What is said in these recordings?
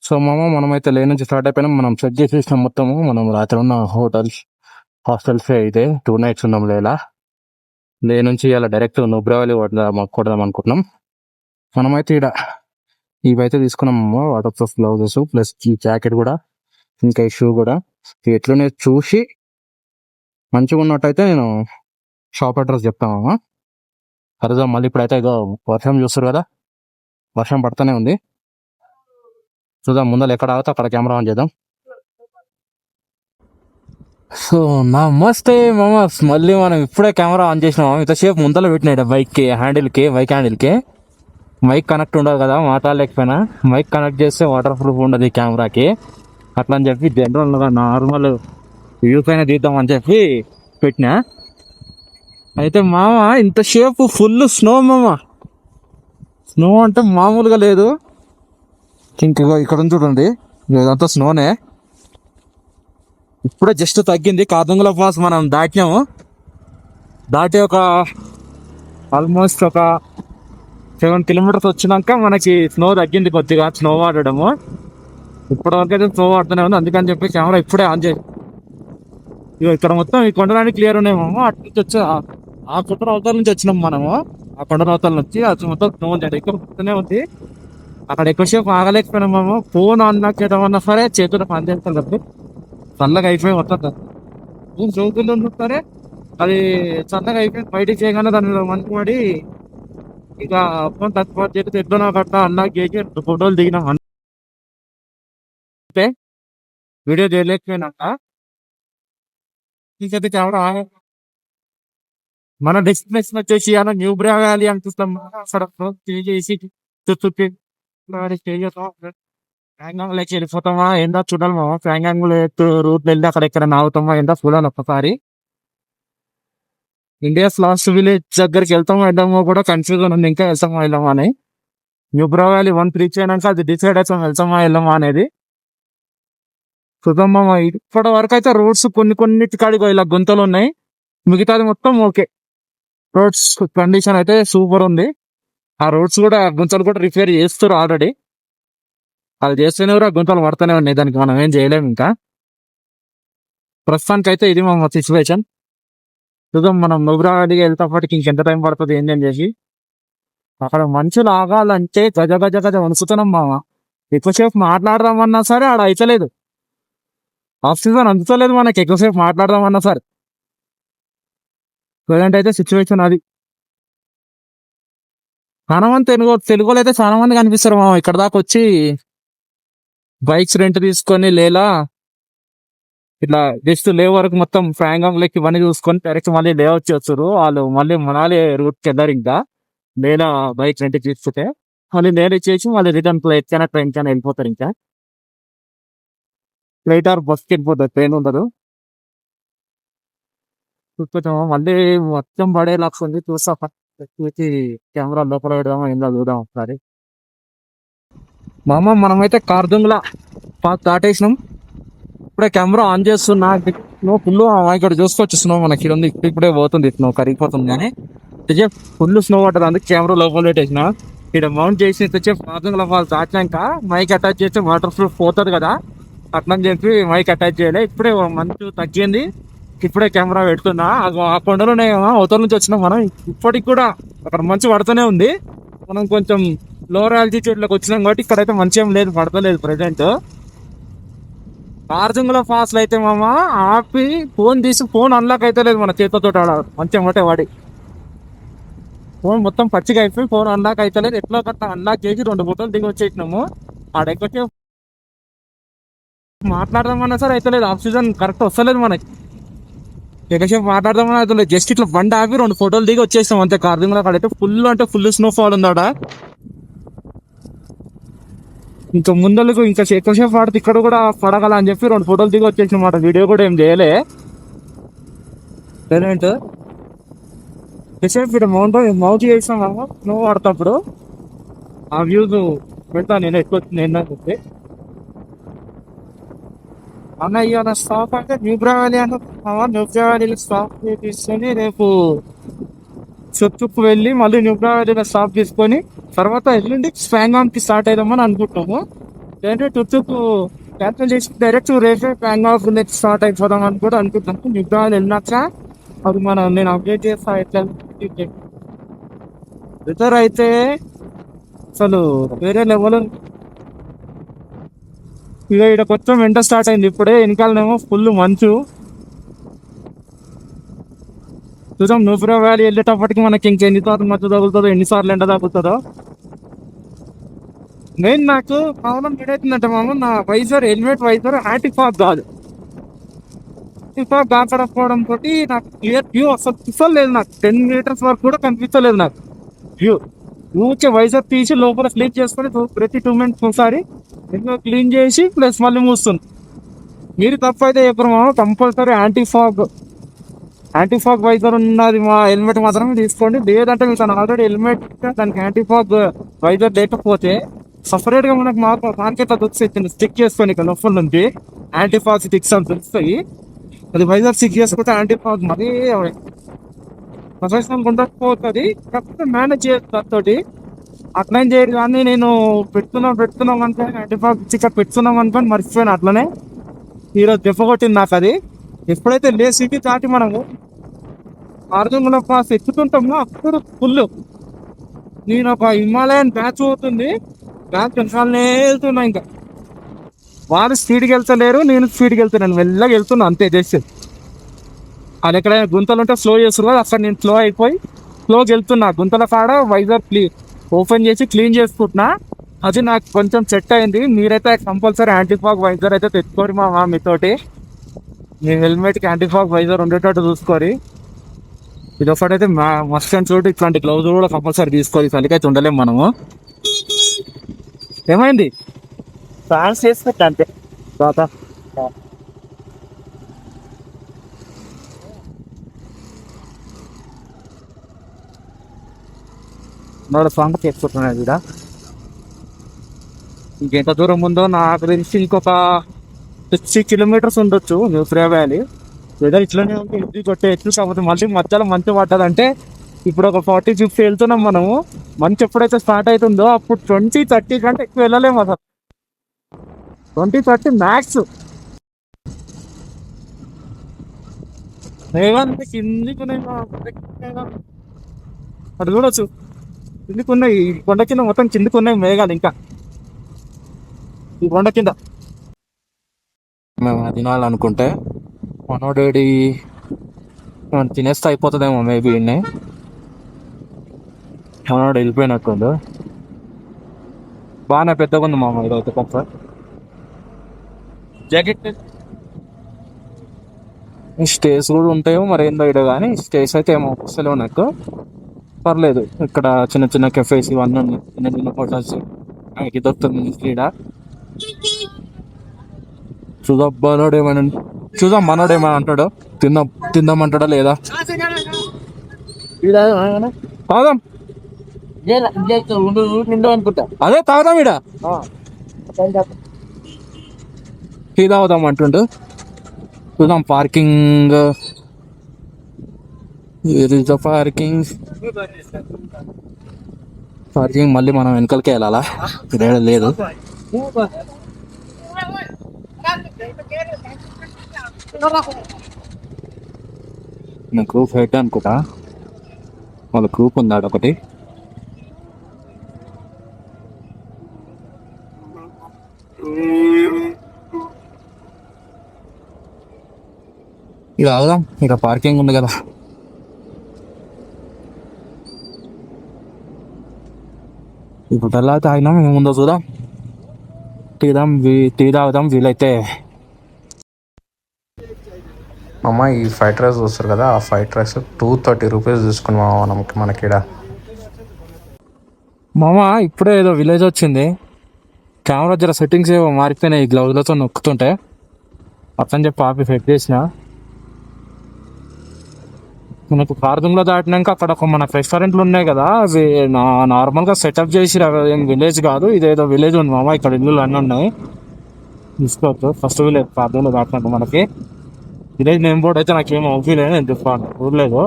So మామ మనమైతే లే నుంచి స్టార్ట్ అయిపోయినాం. మనం సెట్ చేసేసినాం మొత్తము. మనం రాత్రి ఉన్న హాస్టల్స్ అయితే 2 nights ఉన్నాం లేలా. లే నుంచి ఇలా డైరెక్ట్ నుబ్రావలి కొడదాం అనుకుంటున్నాం. మనమైతే ఇక్కడ ఇవైతే తీసుకున్నాము, వాటర్ ప్రూఫ్ గ్లౌజెస్ ప్లస్ ఈ జాకెట్ కూడా, ఇంకా ఈ షూ కూడా. ఎట్లనే చూసి మంచిగా ఉన్నట్టయితే నేను షాప్ అడ్రస్ చెప్తామమ్మా. సరేదా, మళ్ళీ ఇప్పుడైతే ఇదో వర్షం చూస్తారు కదా, వర్షం పడుతూనే ఉంది. చూద్దాం ముందర ఎక్కడ ఆగితే అక్కడ కెమెరా ఆన్ చేద్దాం. సో నమస్తే మామస్, మళ్ళీ మనం ఇప్పుడే కెమెరా ఆన్ చేసినాము. ఇంతసేపు ముందర పెట్టినాడు బైక్ హ్యాండిల్కి మైక్ కనెక్ట్ ఉండదు కదా, మాట్లాడలేకపోయినా. మైక్ కనెక్ట్ చేస్తే వాటర్ ప్రూఫ్ ఉండదు ఈ కెమెరాకి. అట్లా అని చెప్పి జనరల్గా నార్మల్ వ్యూ పైన తీద్దామని చెప్పి పెట్టినా. అయితే మామ ఇంతసేపు ఫుల్ స్నో మామ, స్నో అంటే మామూలుగా లేదు. ఇంకా ఇక్కడ చూడండి, ఇదంతా స్నోనే. ఇప్పుడే జస్ట్ తగ్గింది. కాదంగుల పాస్ మనం దాటి ఒక ఆల్మోస్ట్ ఒక 7 kilometers వచ్చినాక మనకి స్నో తగ్గింది కొద్దిగా, స్నో వాడడము. ఇప్పటివరకు అయితే స్నో వాడుతూనే ఉంది. అందుకని చెప్పి కెమెరా ఇప్పుడే ఆన్ చేసి, ఇక్కడ మొత్తం ఈ కొండలన్నీ క్లియర్ ఉన్నాయేమో. అటు నుంచి వచ్చి ఆ కొండ అవతల నుంచి వచ్చినాం మనము. ఆ కొండ అవతల నుంచి అది మొత్తం స్నో ఉంది, ఎక్కువనే ఉంది. అక్కడ ఎక్కువసేపు ఆగలేకపోయినామేమో. ఫోన్ ఆన్ చేద్దామన్నా సరే చేతులు పని చేస్తాం కదా, చల్లగా అయిపోయి వస్తుంది. చదువుతుందో సరే అది చల్లగా అయిపోయి బయటికి చేయగానే దాని మంచి పడి ఇక ఫోన్ తక్కువ చేసి ఎట్లా కట్టా అన్నా చేసి ఫోటోలు దిగినాం. అంటే వీడియో చేయలేకపోయినాక ఇంకైతే కెమెరా మన డెస్టినేషన్ వచ్చేసి అలా న్యూబ్రా వ్యాలీ అనిపిస్తాం. అక్కడ చేసి ప్యాంగాంగ్లోకి వెళ్ళిపోతామా ఏందా చూడాలి మామ. ప్యాంగాంగ్లో రూట్ వెళ్ళి అక్కడ ఎక్కడ ఆగుతామా ఏందా చూడాలి ఒక్కసారి. ఇండియాస్ లాస్ట్ విలేజ్ దగ్గరికి వెళ్తామో వెళ్ళామో కూడా కన్ఫ్యూజన్ ఉంది, ఇంకా వెళ్తామా వెళ్ళామా అని. న్యూబ్రా వ్యాలీ 1 రీచ్ అయినాక అది డిసైడ్ అవుతాం వెళ్తామా వెళ్ళామా అనేది. చూద్దాం మామ. ఇప్పటి వరకు అయితే రోడ్స్ కొన్నిటి కాడికి ఇలా గుంతలు ఉన్నాయి, మిగతాది మొత్తం ఓకే. రోడ్స్ కండిషన్ అయితే సూపర్ ఉంది. ఆ రోడ్స్ కూడా గుంతలు కూడా రిపేర్ చేస్తారు ఆల్రెడీ. అది చేస్తేనే కూడా గుంతలు పడుతూనే ఉన్నాయి, దానికి మనం ఏం చేయలేము. ఇంకా ప్రస్తుతానికి అయితే ఇది మా సిచ్యువేషన్. చూద్దాం మనం నుబ్రావలికి వెళ్తాపటికి ఇంకెంత టైం పడుతుంది ఏంటి అని చేసి. అక్కడ మనుషులు ఆగాలంటే గజ గజ గజ వణుకుతున్నాం మామ. ఎక్కువసేపు మాట్లాడదామన్నా సరే ఆడ అయితలేదు, ఆక్సిజన్ అందుతలేదు మనకి ఎక్కువసేపు మాట్లాడదామన్నా సరే. ప్రజెంట్ అయితే సిచ్యువేషన్ అది. చాలా మంది తెలుగులో అయితే చాలా మంది కనిపిస్తారు మామ. ఇక్కడ దాకా వచ్చి బైక్స్ రెంట్ తీసుకొని లేదా ఇట్లా జస్ట్ లే వరకు మొత్తం ఫ్యాంగాంగ్ లెక్కి ఇవన్నీ చూసుకొని డైరెక్ట్ మళ్ళీ లే వచ్చేస్తారు వాళ్ళు. మళ్ళీ మనాలి రూట్కి వెళ్ళారు. ఇంకా లేదా బైక్ రెంట్ తీసుకుంటే మళ్ళీ నేను ఇచ్చేసి మళ్ళీ రిటర్న్ ఫ్లైట్ కైనా ట్రైన్ కైనా వెళ్ళిపోతారు. ఇంకా ఫ్లైట్ ఆర్ బస్కి వెళ్ళిపోతారు, ట్రైన్ ఉండదు. చూసుకొచ్చాము మళ్ళీ మొత్తం పడే లక్ష ఉంది. చూసా కెమెరా లోపల పెడదామా ఏందో చూద్దాం ఒకసారి. మామ మనమైతే కార్దుంగ్లా పాస్ దాటేసినాం. ఇప్పుడే కెమెరా ఆన్ చేస్తున్నా. ఫుల్ ఇక్కడ చూసుకోవచ్చు స్నో మనకి ఉంది. ఇప్పుడే పోతుంది స్నో కరిగిపోతుంది, కానీ ఫుల్ స్నో పట్టదు. అందుకే కెమెరా లోపల పెట్టేసిన. ఇక్కడ మౌంట్ చేసి కార్దుంగ్లా ఫాల్స్ దాటినాక మైక్ అటాచ్ చేస్తే వాటర్ ప్రూఫ్ పోతుంది కదా, అట్లని చెప్పి మైక్ అటాచ్ చేయలే. ఇప్పుడే మంచు తగ్గింది, ఇప్పుడే కెమెరా పెడుతున్నా. ఆ కొండలోనే అవతల నుంచి వచ్చినాం మనం. ఇప్పటికి కూడా అక్కడ మంచు పడుతూనే ఉంది. మనం కొంచెం లోవర్ ఆల్టిట్యూడ్ లోకి వచ్చినాం కాబట్టి ఇక్కడైతే మంచి ఏం లేదు, పడతలేదు ప్రెసెంట్. కార్దుంగ్లా ఫాల్స్ అయితే మామ ఆపి ఫోన్ తీసి ఫోన్ అన్లాక్ అయితే లేదు మన చేతితో మంచిగా ఒకటే వాడి ఫోన్ మొత్తం పచ్చిగా అయిపోయి ఫోన్ అన్లాక్ అయితే లేదు. ఎట్లా కట్ట అన్లాక్ చేసి 2 ఫోటోలు దిగి వచ్చేసినాము. ఆడెక్కొచ్చే మాట్లాడదామన్నా సరే అయితే లేదు, ఆక్సిజన్ కరెక్ట్ వస్తలేదు మనకి. ఎక్కువసేపు మాట్లాడదామని అయితే లేదు. జస్ట్ ఇట్లా బండి ఆపి 2 ఫోటోలు దిగి వచ్చేసాం అంతే. కార్దుంగ్లా కాడైతే ఫుల్ స్నోఫాల్ ఉంది ఆడ. ఇంకా ముందరకు ఇంకా ఎక్కువసేపు పడితే ఇక్కడ కూడా పడగల అని చెప్పి 2 ఫోటోలు దిగి వచ్చేసినమాట. వీడియో కూడా ఏం చేయలే పేరెంట్. ఎక్కువసేపు ఇక్కడ మౌంట్ చేసాం స్నో పడతప్పుడు ఆ వ్యూస్ పెడతా నేను ఎక్కువ చెప్పి అన్న స్టాప్ అంటే న్యూబ్రా వ్యాలీ అన్న. న్యూబ్రా వ్యాలీలో స్టాప్ తీసుకొని రేపు చెప్పుకు వెళ్ళి మళ్ళీ న్యూబ్రా వ్యాలీలో స్టాప్ తీసుకొని తర్వాత ఎల్లుండి స్పాంగాంగ్ కి స్టార్ట్ అయిదామని అనుకుంటాము. ఏంటంటే టుట్టుకు క్యాన్సిల్ చేసి డైరెక్ట్ రేపే ప్యాన్ ఆఫ్ నెక్స్ట్ స్టార్ట్ అయిపోదాం అని కూడా అనుకుంటున్నాను. యుద్ధాలు వెళ్ళినాక అది నేను అప్డేట్ చేస్తా ఎట్లా రిటర్న్ అయితే అసలు వేరే లెవెల్. ఇక ఇక్కడ కొంచెం ఎండ స్టార్ట్ అయింది ఇప్పుడే, వెనకాలనేమో ఫుల్ మంచు. చూద్దాం నూపురా వ్యాలీ వెళ్ళేటప్పటికి మనకి ఇంకెన్నిసార్లు మధ్య తగులుతుందో, ఎన్నిసార్లు ఎండ తగులుతుందో. మెయిన్ నాకు ప్రాబ్లం ఏదైతుందంటే మామ, నా visor helmet visor anti fog కాదు. యాంటీ ఫాగ్ కాకపోవడం తోటి నాకు క్లియర్ వ్యూ అసలు చూసలేదు. నాకు 10 మీటర్స్ వరకు కూడా కనిపించలేదు నాకు వ్యూ. ఊరికే వైజర్ తీసి లోపల క్లీన్ చేసుకొని ప్రతి 2 మినిట్స్ ఒకసారి ఇంకా క్లీన్ చేసి ప్లస్ మళ్ళీ మూస్తుంది. మీరు తప్పు అయితే చెప్పరు మామ, కంపల్సరీ యాంటీ ఫాగ్ వైజర్ ఉన్నది మా హెల్మెట్ మాత్రమే తీసుకోండి. లేదంటే మీకు ఆల్రెడీ హెల్మెట్ దానికి యాంటీ ఫాగ్ వైజర్ లేకపోతే సపరేట్ గా మనకు మార్కెట్ దొరుకుతుంది స్టిక్ చేసుకొని ఇక్కడ లోపల నుంచి యాంటీ ఫాగ్ స్టిక్స్ అని దొరుకుతాయి. అది వైజర్ స్టిక్ చేసుకుంటే యాంటీ ఫాగ్ మరీ ప్రొఫెషనల్ ఉండకపోతుంది, కాకపోతే మేనేజ్ చేయొచ్చు దాంతోటి. అట్లా చేయరు. కానీ నేను పెడుతున్నాం అనుకోని యాంటీ ఫాగ్ స్టిక్కర్ పెడుతున్నాం అనుకోని మర్చిపోయాను. అట్లనే ఈరోజు దెబ్బ కొట్టింది నాకు అది. ఎప్పుడైతే సిటీ దాటి మనము అర్జునుల పాస్ ఎక్కుతుంటామో అప్పుడు ఫుల్ నేను ఒక హిమాలయన్ బ్యాచ్ అవుతుంది, బ్యాచ్ వెనకాలనే వెళ్తున్నా. ఇంకా వాళ్ళు స్పీడ్కి వెళ్తలేరు, నేను స్పీడ్కి వెళ్తున్నాను, మెల్లగా వెళ్తున్నా అంతే. చేసి అది ఎక్కడైనా గుంతలు ఉంటే స్లో చేస్తున్నారు కదా, అక్కడ నేను స్లో అయిపోయి స్లోకి వెళ్తున్నా. గుంతల కాడ వైజర్ ఓపెన్ చేసి క్లీన్ చేసుకుంటున్నా. అది నాకు కొంచెం సెట్ అయింది. మీరైతే కంపల్సరీ యాంటీ ఫాగ్ వైజర్ అయితే తెచ్చుకోరు మా మీతోటి. మీ హెల్మెట్కి యాంటీ ఫాగ్ వైజర్ ఉండేటట్టు చూసుకోరి. ఇది ఒకటైతే మస్ట్ అండ్ చూడు, ఇట్లాంటి గ్లౌజ్ కూడా కంపల్సరీ తీసుకోవాలి. చలికైతే ఉండలేము మనము. ఏమైంది ఫ్యాన్స్ చేసుకుంటా అంతే. తర్వాత సాంగ్ చేసుకుంటున్నాడు ఇక్కడ. ఇంకెంత దూరం ఉందో నాకు తెలిసి ఇంకొక 60 కిలోమీటర్స్ ఉండొచ్చు న్యూఫ్రే వ్యాలీ. వెదర్ ఇట్లనే ఉంటే ఇంటికి కొట్టేయచ్చు. కాకపోతే మళ్ళీ మధ్యలో మంచు పడ్డదంటే ఇప్పుడు ఒక 40-50 వెళ్తున్నాం మనము. మంచు ఎప్పుడైతే స్టార్ట్ అవుతుందో అప్పుడు 20-30 కంటే ఎక్కువ వెళ్ళలేము అసలు. 20-30 మ్యాక్స్. మేఘాలు కిందికి ఉన్నాయి, అది చూడొచ్చు. కిందికి ఉన్నాయి, ఈ కొండ కింద మొత్తం కిందికి ఉన్నాయి మేఘాలు. ఇంకా ఈ కొండ కింద మేము తినాలనుకుంటే మనోడేడి తినేస్తే అయిపోతుందేమో మేబీ. మనోడు వెళ్ళిపోయినట్టుండు. బాగానే పెద్దగా ఉంది మామ ఇదైతే. కొంచెం జాకెట్ స్టేస్ కూడా ఉంటాయేమో మరి ఏందో ఇడ, కానీ స్టేస్ అయితే ఏమో వస్తలేవు నాకు. పర్లేదు, ఇక్కడ చిన్న చిన్న కెఫేస్ ఇవన్నీ ఉన్నాయి, చిన్న చిన్న హోటల్స్ మనకి దొరుకుతుంది ఈడ. చూద్దాం మనోడు ఏమైనా అంటాడు. తిందామంటాడా లేదా తాగుదాం. అనుకుంటా అదే తాగుదాం. ఈడ టీ తాగుదాం అంటుండు. చూద్దాం. పార్కింగ్ పార్కింగ్ మళ్ళీ మనం వెనకాలకే వెళ్ళాలా, ఇదే లేదు. గ్రూప్ హెడ్ అనుకుంటా, వాళ్ళ గ్రూప్ ఉంది అదొకటి. ఇక అవుదాం, ఇక పార్కింగ్ ఉంది కదా. ఇప్పుడు తర్వాత ఆగినాం, ఏముందో చూద్దాం. టీ తాగుదాం వీలైతే. అమ్మ ఈ ఫ్రైడ్ రైస్ వస్తారు కదా, ఆ ఫ్రైడ్ రైస్ 230 రూపీస్ తీసుకున్నాం మనకిడ. మామ ఇప్పుడే ఏదో విలేజ్ వచ్చింది, కెమెరా జర సెట్టింగ్స్ ఏవో మారిపోయినాయి ఈ గ్లౌజ్లతో నొక్కుతుంటే. అతని చెప్పి ఆపి సెట్ చేసిన. మనకు కార్దుంగ్లో దాటినాక అక్కడ ఒక మనకు రెస్టారెంట్లు ఉన్నాయి కదా, అవి నార్మల్గా సెటప్ చేసి ఏం విలేజ్ కాదు, ఇదేదో విలేజ్ ఉంది మామ. ఇక్కడ ఇల్లులు అన్నీ ఉన్నాయి, తీసుకోవచ్చు. ఫస్ట్ విలేజ్ కార్దుంగ్లో దాటినాక మనకి విలేజ్ నేమ్ బోర్డ్ అయితే నాకేం అవుతలేదు, నేను చెప్పాను చూడలేదు.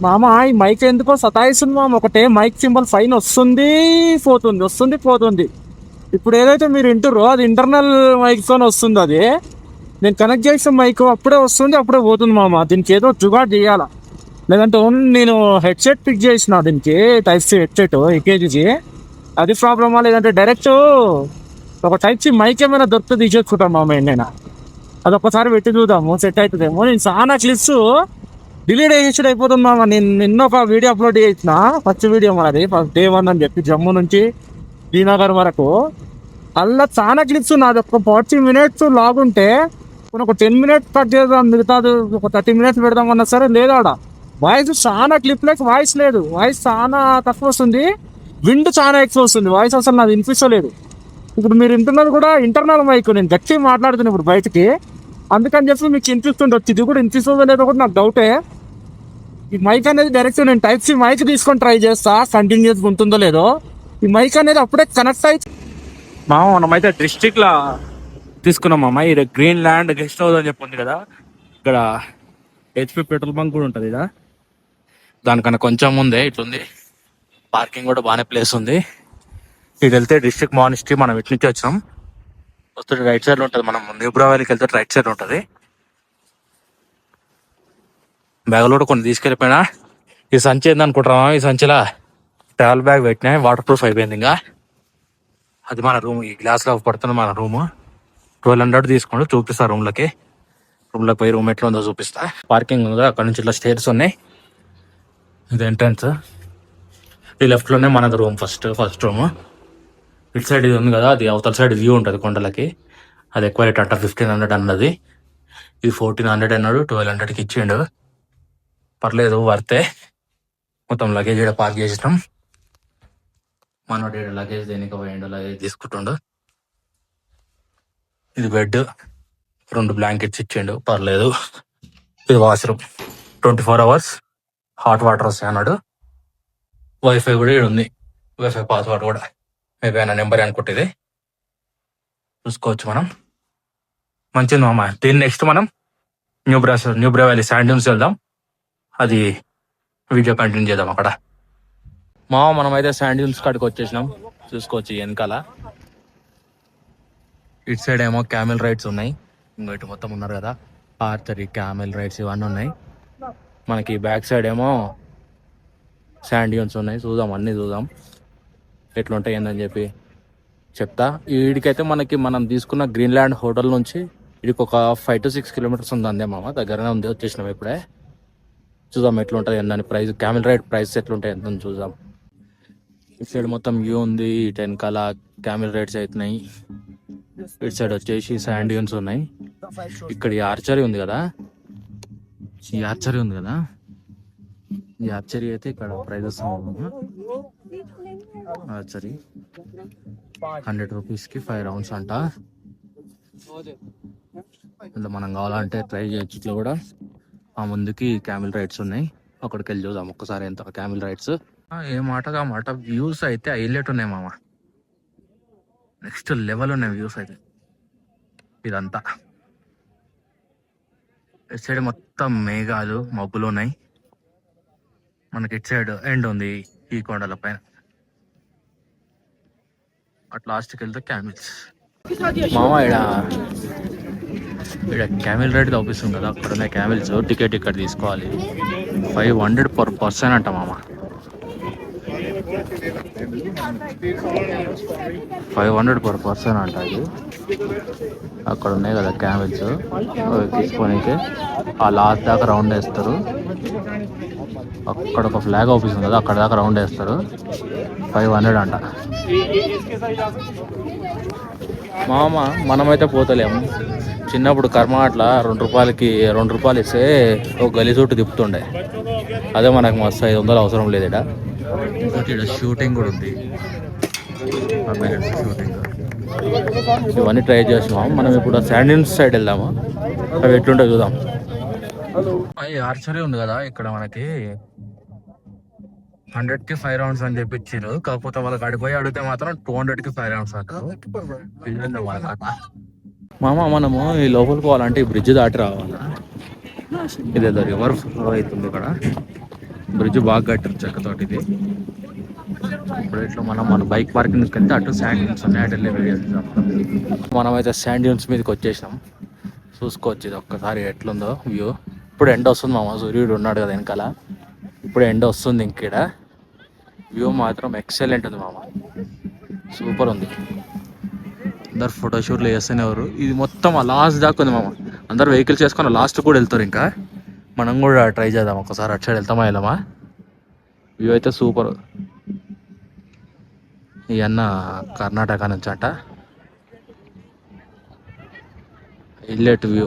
మామ ఈ మైక్ ఎందుకో సతాయిస్తుంది మామ. ఒకటే మైక్ సింబల్ ఫైన్ వస్తుంది పోతుంది. ఇప్పుడు ఏదైతే మీరు వింటుర్రో అది ఇంటర్నల్ మైక్ తో వస్తుంది. అది నేను కనెక్ట్ చేసిన మైక్ అప్పుడే వస్తుంది అప్పుడే పోతుంది మామ. దీనికి ఏదో జుగాడ్ చేయాలా, లేదంటే ఓన్లీ నేను హెడ్సెట్ పిక్ చేసిన దీనికి టైప్ సి హెడ్సెట్ ఏకేజీకి, అది ప్రాబ్లమా, లేదంటే డైరెక్ట్ ఒక టైప్ సి మైక్ ఏమైనా దొరికితే తీసేసుకుంటాం మామ. నేను అది ఒక్కసారి పెట్టి చూద్దాము, సెట్ అవుతుందేమో. నేను చాలా క్లిప్స్ డిలీట్ చేసేది అయిపోతుంది మామ. నేను నిన్న ఒక వీడియో అప్లోడ్ చేసిన, ఫస్ట్ వీడియో మాది, ఫస్ట్ డే 1 అని చెప్పి జమ్మూ నుంచి శ్రీనగర్ వరకు. అలా చాలా క్లిప్స్ నాది ఒక 40 minutes లాగుంటే ఒక 10 minutes కట్ చేద్దాం, మిగతాది ఒక 30 minutes పెడదామన్నా సరే లేదు. ఆడ వాయిస్ చాలా క్లిప్ లైక్ వాయిస్ లేదు, వాయిస్ చాలా తక్కువ వస్తుంది, విండ్ చాలా ఎక్కువ వస్తుంది, వాయిస్ అసలు నాది వినిపిస్తలేదు. ఇప్పుడు మీరు వింటున్నది కూడా ఇంటర్నల్ మైక్, నేను గట్టిగా మాట్లాడుతున్నాను ఇప్పుడు బయటికి, అందుకని చెప్పి మీకు వినిపిస్తుండొచ్చు. ఇది కూడా వినిపిస్తుందో లేదో కూడా నాకు డౌటే. ఈ మైక్ అనేది డైరెక్ట్ నేను టైప్ సి మైక్ తీసుకొని ట్రై చేస్తా, కంటిన్యూస్గా ఉంటుందో లేదో. ఈ మైక్ అనేది అప్పుడే కనెక్ట్ అయి మామ మనమైతే డిస్ట్రిక్ట్ లా తీసుకున్నాం మామ. ఇది గ్రీన్ ల్యాండ్ గెస్ట్ హౌస్ అని చెప్పి ఉంది కదా, ఇక్కడ హెచ్పి పెట్రోల్ బంక్ కూడా ఉంటుంది. ఇక్కడ దానికన్నా కొంచెం ముందే ఇట్లుంది, పార్కింగ్ కూడా బాగానే ప్లేస్ ఉంది. ఇటు వెళ్తే డిస్ట్రిక్ట్ మానిస్ట్రీ, మనం ఇటు నుంచి వచ్చినాం, వస్తుంటే రైట్ సైడ్ లో ఉంటుంది. మనం న్యూబ్రా వ్యాలీకి వెళ్తే రైట్ సైడ్ ఉంటుంది. బ్యాగులో కూడా కొన్ని తీసుకెళ్ళిపోయినా. ఈ సంచి ఏందనుకుంటున్నామా, ఈ సంచిలా ట్రావెల్ బ్యాగ్ పెట్టినా, వాటర్ ప్రూఫ్ అయిపోయింది. ఇంకా అది మన రూమ్, ఈ గ్లాస్ లో పడుతుంది మన రూమ్. 1200 తీసుకోండి, చూపిస్తా రూమ్లోకి పోయి రూమ్ ఎట్లా ఉందో చూపిస్తా. పార్కింగ్ ఉందా, అక్కడ నుంచి ఇట్లా స్టేర్స్ ఉన్నాయి. ఇది ఎంట్రన్స్. ఈ లెఫ్ట్ లోనే మనది రూమ్, ఫస్ట్ రూమ్. ఇటు సైడ్ ఇది ఉంది కదా, అది అవతల సైడ్ వ్యూ ఉంటుంది కొండలకి. అది ఎక్కువ రేట్ అంట, 1500 అన్నది. ఇది 1400 అన్నాడు, 1200కి ఇచ్చిండు. పర్లేదు, వర్తే. మొత్తం లగేజ్ ఇక్కడ పార్క్ చేసినాం. మనోడు లగేజ్ దేనికి పోయిండు, లగేజ్ తీసుకుంటుండు. ఇది బెడ్, 2 blankets ఇచ్చిండు, పర్లేదు. ఇది వాష్రూమ్, 24 hours హాట్ వాటర్ వస్తాయి అన్నాడు. వైఫై కూడా ఇక్కడ ఉంది, వైఫై పాస్వర్డ్ కూడా మేబీ ఆయన నెంబర్ అనుకుంటుంది, చూసుకోవచ్చు మనం. మంచిది మామ. దీని నెక్స్ట్ మనం న్యూబ్రా వ్యాలీ శాండ్ డ్యూన్స్ వెళ్దాం, అది వీడియో కంటిన్యూ చేద్దాం అక్కడ. మనం అయితే శాండ్ డ్యూన్స్ కాడికి వచ్చేసినాం, చూసుకోవచ్చు వెనకాల. ఇటు సైడ్ ఏమో క్యామెల్ రైడ్స్ ఉన్నాయి, ఇంకో ఇటు మొత్తం ఉన్నారు కదా ఆర్చరీ, క్యామెల్ రైడ్స్ ఇవన్నీ ఉన్నాయి. మనకి బ్యాక్ సైడ్ ఏమో శాండ్ డ్యూన్స్ ఉన్నాయి. చూద్దాం, అన్నీ చూద్దాం ఎట్లుంటాయి ఏందని చెప్పి చెప్తా. వీడికైతే మనం తీసుకున్న గ్రీన్ ల్యాండ్ హోటల్ నుంచి వీడికి ఒక 5 to 6 kilometers ఉంది అందే మామ, దగ్గరనే ఉంది. వచ్చేసినాం ఇప్పుడే, చూద్దాం ఎట్లుంటుంది ఏందని. ప్రైస్ క్యామెల్ రైడ్ ప్రైస్ ఎట్లుంటాయి ఎంత చూద్దాం. ఇటు సైడ్ మొత్తం వ్యూ ఉంది, ఇటు వెనకాల క్యామెల్ రైడ్స్ అవుతున్నాయి. ఇటు సైడ్ వచ్చేసి శాండ్ డ్యూన్స్ ఉన్నాయి. ఇక్కడ ఈ ఆర్చరీ ఉంది కదా, ఈ ఆర్చరీ అయితే ఇక్కడ ప్రైజెస్ ఆర్చరీ 100 rupeesకి 5 rounds అంట. ఇలా మనం కావాలంటే ట్రై చేయొచ్చు. ఇట్లా కూడా ఆ ముందుకి క్యామెల్ రైడ్స్ ఉన్నాయి, అక్కడికి వెళ్ళి చూద్దాం ఒక్కసారి ఎంత క్యామెల్ రైడ్స్. ఏ మాటగా మాట, వ్యూస్ అయితే హైలైట్ ఉన్నాయి మామ, నెక్స్ట్ లెవెల్ ఉన్నాయి వ్యూస్ అయితే. ఇదంతా ఇటు సైడ్ మొత్తం మేఘాలు మబ్బులు ఉన్నాయి, మనకి ఇటు సైడ్ ఎండ్ ఉంది ఈ కొండల పైన. అట్ లాస్ట్కి వెళ్తే క్యామిల్స్ మామ. ఇక్కడ క్యామిల్ రైడ్ అవుపిస్తుంది కదా, అక్కడ ఉన్నాయి క్యామిల్స్. టికెట్ ఇక్కడ తీసుకోవాలి, 500 per person అంట మామ. 500 per person అంట. ఇది అక్కడ ఉన్నాయి కదా క్యామిల్స్, తీసుకోనికి ఆ లాస్ట్ దాకా రౌండ్ వేస్తారు. అక్కడ ఒక ఫ్లాగ్ అవుపిస్తుంది కదా, అక్కడ దాకా రౌండ్ వేస్తారు, 500 అంట మామ. మనమైతే పోతలేము. చిన్నప్పుడు కర్మ అట్లా 2 రూపాయలు ఇస్తే ఒక గలి చుట్టూ తిప్పుతుండే, అదే మనకు మస్తు 500 అవసరం లేదు. ఇక్కడ షూటింగ్ కూడా ఉంది, షూటింగ్. ఇవన్నీ ట్రై చేసినాము. మనం ఇప్పుడు శాండ్ డ్యూన్స్ సైడ్ వెళ్దాము, అవి ఎట్లుంటే చూద్దాం. ఆర్చరీ ఉంది కదా, ఇక్కడ మనకి 100కి 5 rounds అని చెప్పి ఇచ్చారు. కాకపోతే వాళ్ళకి అడిపోయి అడిగితే మాత్రం 200కి 5 rounds అంటారు. మామ మనము ఈ లోపలికి పోవాలంటే ఈ బ్రిడ్జ్ దాటి రావాలా. ఇదేదో రివర్ ఫ్లో అవుతుంది ఇక్కడ, బ్రిడ్జ్ బాగా కట్టారు చెక్కతోటి ఇది. ఇప్పుడు ఇట్లా మన బైక్ పార్కింగ్ నుంచి వెళ్తే అటు శాండ్ డ్యూన్స్ ఉన్నాయి, అటు వెళ్ళి వీడియో తీద్దాం. మనమైతే శాండ్ డ్యూన్స్ మీదకి వచ్చేసినాం. చూసుకోవచ్చు ఇది ఒక్కసారి ఎట్లుందో వ్యూ. ఇప్పుడు ఎండ వస్తుంది మామ, సూర్యుడు ఉన్నాడు కదా వెనకాల. ఇప్పుడు ఎండ వస్తుంది ఇంకీడ. వ్యూ మాత్రం ఎక్సలెంట్ ఉంది మామ, సూపర్ ఉంది. అందరు ఫోటోషూట్లు చేస్తూనేవారు. ఇది మొత్తం ఆ లాస్ట్ దాకా ఉంది మామ. అందరు వెహికల్స్ చేసుకొని లాస్ట్ కూడా వెళ్తారు. ఇంకా మనం కూడా ట్రై చేద్దాం ఒకసారి, అటు సైడ్ వెళ్తామా వెళ్దామా. వ్యూ అయితే సూపర్. ఇవన్న కర్ణాటక నుంచి అంట, ఇల్లెట్ వ్యూ.